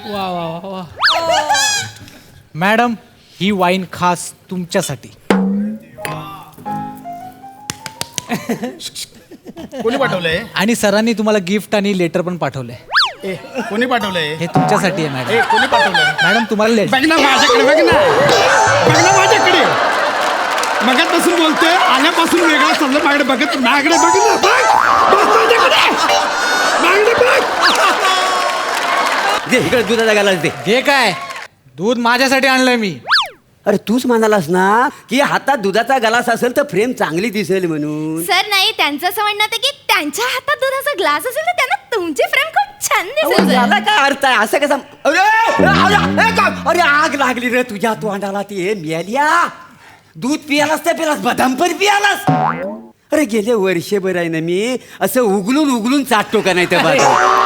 वा वा वा वा. मॅडम ही वाईन खास तुमच्यासाठी. कोणी पाठवलंय? आणि सरांनी तुम्हाला गिफ्ट आणि लेटर पण पाठवलंय. ए, कोणी पाठवलंय? हे तुमच्यासाठी आहे मॅडम. कोणी पाठवलंय? मॅडम तुम्हाला लेटर. बघ ना माझ्याकडे, बघ ना, बघ ना माझ्याकडे. मगापासून बोलतोय, आल्यापासून वेगळा चाललं माझ्याकडे. बघत माझ्याकडे बघ ना, बघ माझ्याकडे, माझ्याकडे बघ. दे इकडे दुधाचा गालास दे. हे काय दूध माझ्यासाठी आणलंय मी. अरे तूच म्हणालास ना की हातात दुधाचा गलास असेल तर फ्रेम चांगली दिसेल म्हणून. सर नाही, त्यांचं असं म्हणणं होतं की त्यांच्या हातात दुधाचा ग्लास असेल तर त्यांना तुमची फ्रेम खूप छान दिसेल सर. याला काय अर्थ आहे असं कसं? अरे आग लागली रे तुझ्या तोंडाला. ती मेल्या दूध पियालास ते पिलास, बदाम पण पियालास. अरे गेले वर्षभर आहे ना मी असं उगलून उगलून चाटतो का नाही तर बघा.